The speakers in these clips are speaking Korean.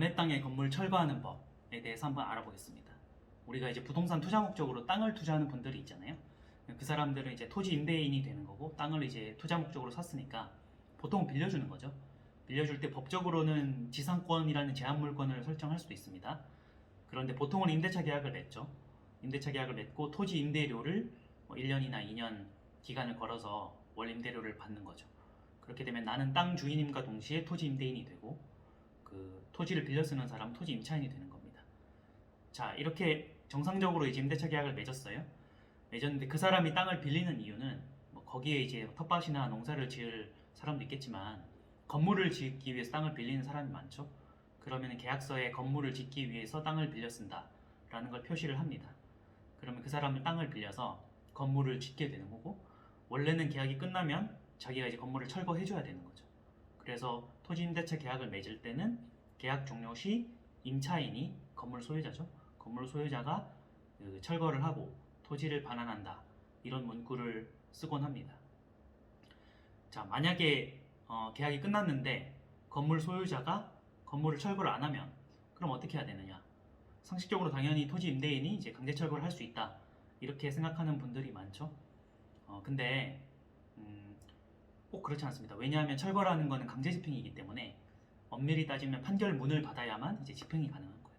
남의 땅에 건물 철거하는 법에 대해서 한번 알아보겠습니다. 우리가 이제 부동산 투자 목적으로 땅을 투자하는 분들이 있잖아요. 그 사람들은 이제 토지 임대인이 되는 거고, 땅을 이제 투자 목적으로 샀으니까 보통 빌려주는 거죠. 빌려줄 때 법적으로는 지상권이라는 제한 물권을 설정할 수도 있습니다. 그런데 보통은 임대차 계약을 맺죠. 임대차 계약을 맺고 토지 임대료를 1년이나 2년 기간을 걸어서 월 임대료를 받는 거죠. 그렇게 되면 나는 땅 주인임과 동시에 토지 임대인이 되고, 그 토지를 빌려 쓰는 사람은 토지 임차인이 되는 겁니다. 자, 이렇게 정상적으로 이제 임대차 계약을 맺었어요. 맺었는데 그 사람이 땅을 빌리는 이유는 거기에 이제 텃밭이나 농사를 지을 사람도 있겠지만, 건물을 짓기 위해서 땅을 빌리는 사람이 많죠. 그러면 계약서에 건물을 짓기 위해서 땅을 빌려 쓴다 라는 걸 표시를 합니다. 그러면 그 사람은 땅을 빌려서 건물을 짓게 되는 거고, 원래는 계약이 끝나면 자기가 이제 건물을 철거해 줘야 되는 거죠. 그래서 토지 임대차 계약을 맺을 때는 계약 종료 시 임차인이 건물 소유자죠. 건물 소유자가 철거를 하고 토지를 반환한다, 이런 문구를 쓰곤 합니다. 자, 만약에 계약이 끝났는데 건물 소유자가 건물을 철거를 안 하면 그럼 어떻게 해야 되느냐? 상식적으로 당연히 토지 임대인이 이제 강제 철거를 할 수 있다, 이렇게 생각하는 분들이 많죠. 근데 꼭 그렇지 않습니다. 왜냐하면 철거라는 것은 강제 집행이기 때문에 엄밀히 따지면 판결문을 받아야만 이제 집행이 가능한 거예요.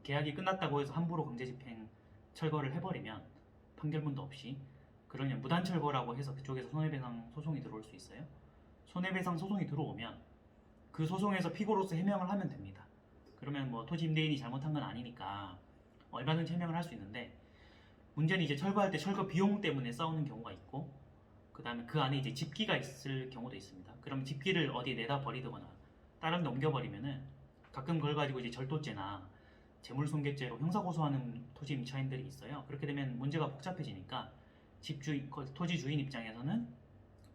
계약이 끝났다고 해서 함부로 강제 집행 철거를 해버리면 판결문도 없이, 그러면 무단 철거라고 해서 그쪽에서 손해배상 소송이 들어올 수 있어요. 손해배상 소송이 들어오면 그 소송에서 피고로서 해명을 하면 됩니다. 그러면 토지 임대인이 잘못한 건 아니니까 얼마든지 해명을 할 수 있는데, 문제는 이제 철거할 때 철거 비용 때문에 싸우는 경우가 있고, 그 다음에 그 안에 이제 집기가 있을 경우도 있습니다. 그럼 집기를 어디에 내다 버리거나 다른 데 옮겨버리면은 가끔 그걸 가지고 이제 절도죄나 재물손괴죄로 형사고소하는 토지 임차인들이 있어요. 그렇게 되면 문제가 복잡해지니까 토지 주인 입장에서는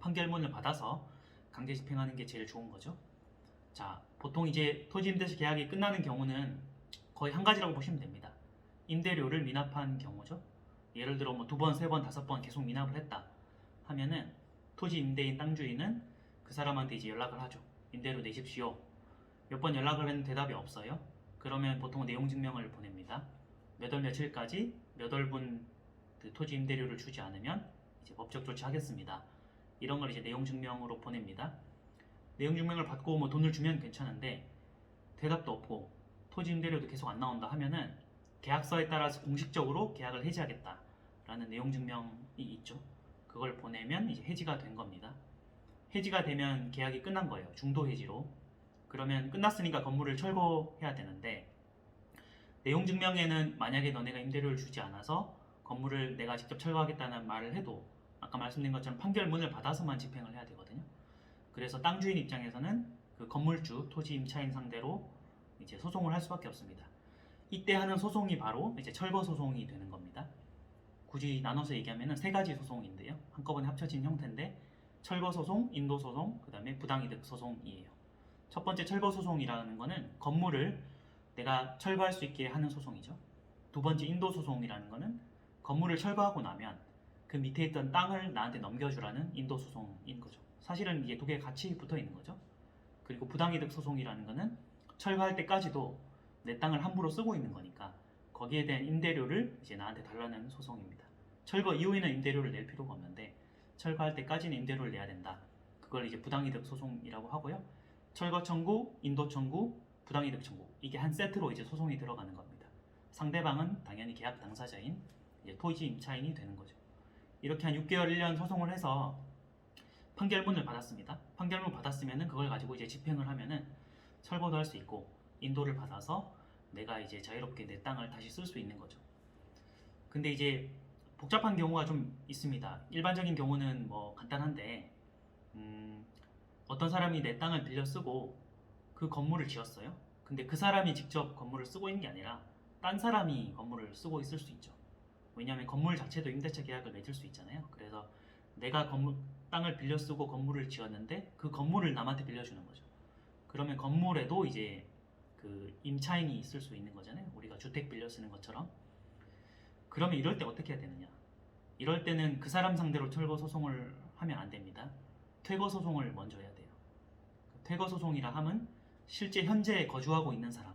판결문을 받아서 강제 집행하는 게 제일 좋은 거죠. 자, 보통 이제 토지 임대차 계약이 끝나는 경우는 거의 한 가지라고 보시면 됩니다. 임대료를 미납한 경우죠. 예를 들어 2번, 3번, 5번 계속 미납을 했다 하면은 토지 임대인 땅 주인은 그 사람한테 이제 연락을 하죠. 임대료 내십시오. 몇 번 연락을 했는데 대답이 없어요. 그러면 보통 내용 증명을 보냅니다. 몇 월 며칠까지 몇 월분 그 토지 임대료를 주지 않으면 이제 법적 조치하겠습니다, 이런 걸 이제 내용 증명으로 보냅니다. 내용 증명을 받고 돈을 주면 괜찮은데 대답도 없고 토지 임대료도 계속 안 나온다 하면은 계약서에 따라서 공식적으로 계약을 해지하겠다라는 내용 증명이 있죠. 그걸 보내면 이제 해지가 된 겁니다. 해지가 되면 계약이 끝난 거예요. 중도 해지로. 그러면 끝났으니까 건물을 철거해야 되는데, 내용 증명에는 만약에 너네가 임대료를 주지 않아서 건물을 내가 직접 철거하겠다는 말을 해도 아까 말씀드린 것처럼 판결문을 받아서만 집행을 해야 되거든요. 그래서 땅 주인 입장에서는 그 건물주, 토지 임차인 상대로 이제 소송을 할 수밖에 없습니다. 이때 하는 소송이 바로 이제 철거 소송이 되는 겁니다. 굳이 나눠서 얘기하면 3가지 소송인데요. 한꺼번에 합쳐진 형태인데, 철거 소송, 인도 소송, 그 다음에 부당이득 소송이에요. 첫 번째 철거 소송이라는 거는 건물을 내가 철거할 수 있게 하는 소송이죠. 두 번째 인도 소송이라는 거는 건물을 철거하고 나면 그 밑에 있던 땅을 나한테 넘겨주라는 인도 소송인 거죠. 사실은 이게 2개 같이 붙어 있는 거죠. 그리고 부당이득 소송이라는 거는 철거할 때까지도 내 땅을 함부로 쓰고 있는 거니까 거기에 대한 임대료를 이제 나한테 달라는 소송입니다. 철거 이후에는 임대료를 낼 필요가 없는데 철거할 때까지는 임대료를 내야 된다. 그걸 이제 부당이득 소송이라고 하고요. 철거 청구, 인도 청구, 부당이득 청구, 이게 한 세트로 이제 소송이 들어가는 겁니다. 상대방은 당연히 계약 당사자인 이제 토지 임차인이 되는 거죠. 이렇게 한 6개월, 1년 소송을 해서 판결문을 받았습니다. 판결문 받았으면은 그걸 가지고 이제 집행을 하면은 철거도 할 수 있고, 인도를 받아서 내가 이제 자유롭게 내 땅을 다시 쓸 수 있는 거죠. 근데 이제 복잡한 경우가 좀 있습니다. 일반적인 경우는 간단한데, 어떤 사람이 내 땅을 빌려 쓰고 그 건물을 지었어요. 근데 그 사람이 직접 건물을 쓰고 있는 게 아니라 딴 사람이 건물을 쓰고 있을 수 있죠. 왜냐하면 건물 자체도 임대차 계약을 맺을 수 있잖아요. 그래서 내가 땅을 빌려 쓰고 건물을 지었는데 그 건물을 남한테 빌려주는 거죠. 그러면 건물에도 이제 그 임차인이 있을 수 있는 거잖아요. 우리가 주택 빌려 쓰는 것처럼. 그러면 이럴 때 어떻게 해야 되느냐? 이럴 때는 그 사람 상대로 철거 소송을 하면 안 됩니다. 퇴거 소송을 먼저 해야 돼요. 퇴거 소송이라 함은 실제 현재 거주하고 있는 사람,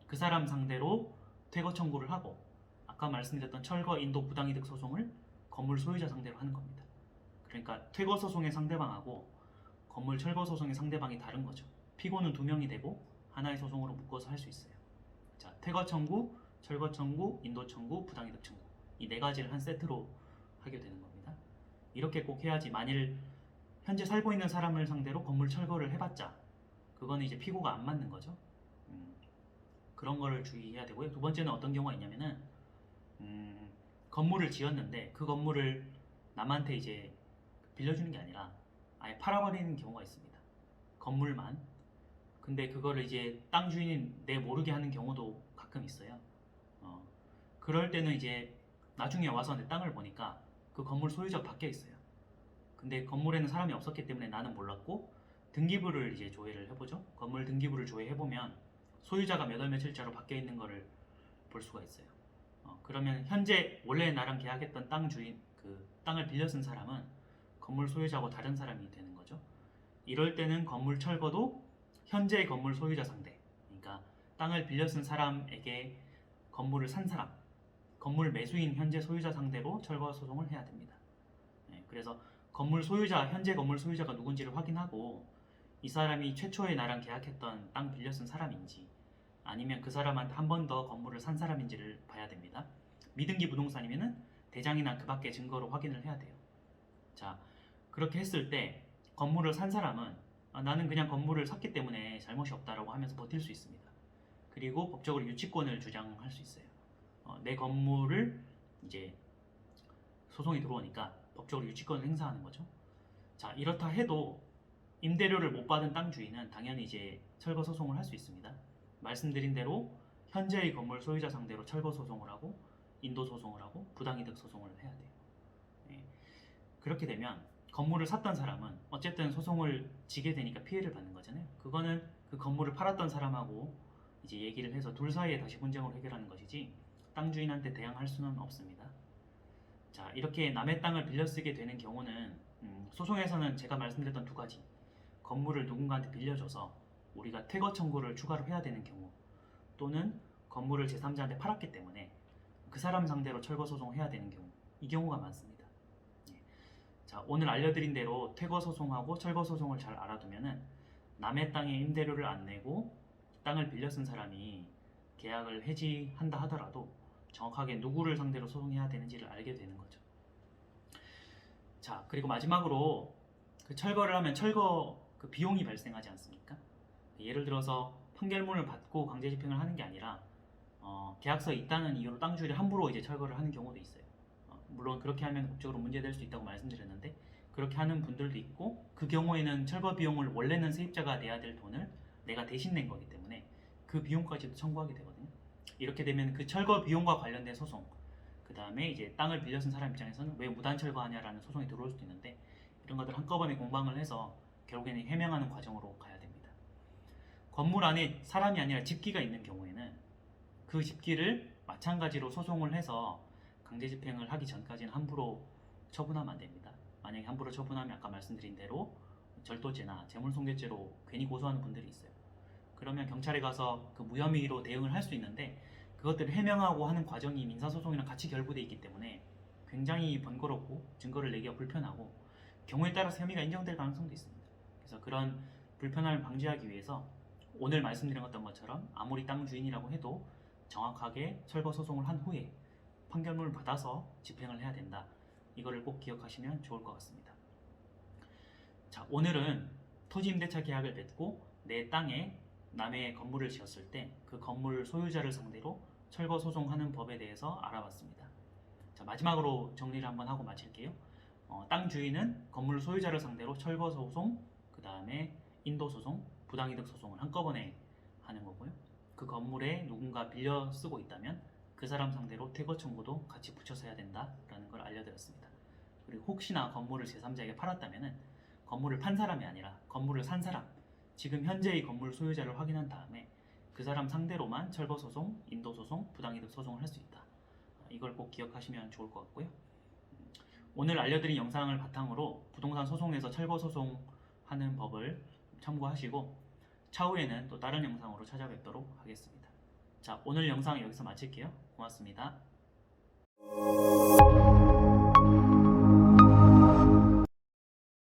그 사람 상대로 퇴거 청구를 하고 아까 말씀드렸던 철거 인도 부당이득 소송을 건물 소유자 상대로 하는 겁니다. 그러니까 퇴거 소송의 상대방하고 건물 철거 소송의 상대방이 다른 거죠. 피고는 두 명이 되고 하나의 소송으로 묶어서 할 수 있어요. 자, 퇴거 청구, 철거 청구, 인도 청구, 부당이득 청구, 이 네 가지를 한 세트로 하게 되는 겁니다. 이렇게 꼭 해야지 만일 현재 살고 있는 사람을 상대로 건물 철거를 해봤자 그거는 이제 피고가 안 맞는 거죠. 그런 거를 주의해야 되고요. 두 번째는 어떤 경우가 있냐면은 건물을 지었는데 그 건물을 남한테 이제 빌려주는 게 아니라 아예 팔아버리는 경우가 있습니다. 건물만. 근데 그거를 이제 땅 주인이 내 모르게 하는 경우도 가끔 있어요. 그럴 때는 이제 나중에 와서 내 땅을 보니까 그 건물 소유자가 바뀌어 있어요. 근데 건물에는 사람이 없었기 때문에 나는 몰랐고 등기부를 이제 조회를 해보죠. 건물 등기부를 조회해보면 소유자가 몇 월 며칠자로 바뀌어 있는 거를 볼 수가 있어요. 그러면 현재 원래 나랑 계약했던 땅 주인, 그 땅을 빌려 쓴 사람은 건물 소유자하고 다른 사람이 되는 거죠. 이럴 때는 건물 철거도 현재의 건물 소유자 상대, 그러니까 땅을 빌려 쓴 사람에게 건물을 산 사람, 건물 매수인 현재 소유자 상대로 철거 소송을 해야 됩니다. 그래서 건물 소유자, 현재 건물 소유자가 누군지를 확인하고 이 사람이 최초에 나랑 계약했던 땅 빌려 쓴 사람인지 아니면 그 사람한테 한 번 더 건물을 산 사람인지를 봐야 됩니다. 미등기 부동산이면은 대장이나 그 밖의 증거로 확인을 해야 돼요. 자, 그렇게 했을 때 건물을 산 사람은 나는 그냥 건물을 샀기 때문에 잘못이 없다라고 하면서 버틸 수 있습니다. 그리고 법적으로 유치권을 주장할 수 있어요. 내 건물을 이제 소송이 들어오니까 법적으로 유치권을 행사하는 거죠. 자, 이렇다 해도 임대료를 못 받은 땅 주인은 당연히 이제 철거 소송을 할 수 있습니다. 말씀드린 대로 현재의 건물 소유자 상대로 철거 소송을 하고 인도 소송을 하고 부당이득 소송을 해야 돼요. 그렇게 되면 건물을 샀던 사람은 어쨌든 소송을 지게 되니까 피해를 받는 거잖아요. 그거는 그 건물을 팔았던 사람하고 이제 얘기를 해서 둘 사이에 다시 분쟁으로 해결하는 것이지 땅 주인한테 대항할 수는 없습니다. 자, 이렇게 남의 땅을 빌려 쓰게 되는 경우는 소송에서는 제가 말씀드렸던 두 가지, 건물을 누군가한테 빌려줘서 우리가 퇴거 청구를 추가로 해야 되는 경우, 또는 건물을 제3자한테 팔았기 때문에 그 사람 상대로 철거 소송해야 되는 경우, 이 경우가 많습니다. 자, 오늘 알려드린 대로 퇴거 소송하고 철거 소송을 잘 알아두면은 남의 땅에 임대료를 안 내고 땅을 빌려 쓴 사람이 계약을 해지한다 하더라도 정확하게 누구를 상대로 소송해야 되는지를 알게 되는 거죠. 자, 그리고 마지막으로 그 철거를 하면 철거 그 비용이 발생하지 않습니까? 예를 들어서 판결문을 받고 강제 집행을 하는 게 아니라 계약서에 있다는 이유로 땅 주인이 함부로 이제 철거를 하는 경우도 있어요. 물론 그렇게 하면 법적으로 문제될 수 있다고 말씀드렸는데 그렇게 하는 분들도 있고, 그 경우에는 철거 비용을 원래는 세입자가 내야 될 돈을 내가 대신 낸 거기 때문에 그 비용까지도 청구하게 되거든요. 이렇게 되면 그 철거 비용과 관련된 소송, 그 다음에 이제 땅을 빌려 쓴 사람 입장에서는 왜 무단 철거하냐라는 소송이 들어올 수도 있는데, 이런 것들 한꺼번에 공방을 해서 결국에는 해명하는 과정으로 가야 됩니다. 건물 안에 사람이 아니라 집기가 있는 경우에는 그 집기를 마찬가지로 소송을 해서 강제 집행을 하기 전까지는 함부로 처분하면 안 됩니다. 만약에 함부로 처분하면 아까 말씀드린 대로 절도죄나 재물손괴죄로 괜히 고소하는 분들이 있어요. 그러면 경찰에 가서 그 무혐의로 대응을 할 수 있는데 그것들을 해명하고 하는 과정이 민사소송이랑 같이 결부되어 있기 때문에 굉장히 번거롭고 증거를 내기가 불편하고 경우에 따라서 혐의가 인정될 가능성도 있습니다. 그래서 그런 불편함을 방지하기 위해서 오늘 말씀드린 것처럼 아무리 땅 주인이라고 해도 정확하게 철거 소송을 한 후에 판결문을 받아서 집행을 해야 된다. 이거를 꼭 기억하시면 좋을 것 같습니다. 자, 오늘은 토지임대차 계약을 맺고 내 땅에 남의 건물을 지었을 때 그 건물 소유자를 상대로 철거 소송하는 법에 대해서 알아봤습니다. 자, 마지막으로 정리를 한번 하고 마칠게요. 땅 주인은 건물 소유자를 상대로 철거 소송, 그 다음에 인도 소송, 부당이득 소송을 한꺼번에 하는 거고요. 그 건물에 누군가 빌려 쓰고 있다면 그 사람 상대로 퇴거 청구도 같이 붙여서 해야 된다라는 걸 알려드렸습니다. 그리고 혹시나 건물을 제3자에게 팔았다면 건물을 판 사람이 아니라 건물을 산 사람, 지금 현재의 건물 소유자를 확인한 다음에 그 사람 상대로만 철거 소송, 인도 소송, 부당이득 소송을 할 수 있다. 이걸 꼭 기억하시면 좋을 것 같고요. 오늘 알려드린 영상을 바탕으로 부동산 소송에서 철거 소송하는 법을 참고하시고, 차후에는 또 다른 영상으로 찾아뵙도록 하겠습니다. 자, 오늘 영상 여기서 마칠게요. 고맙습니다.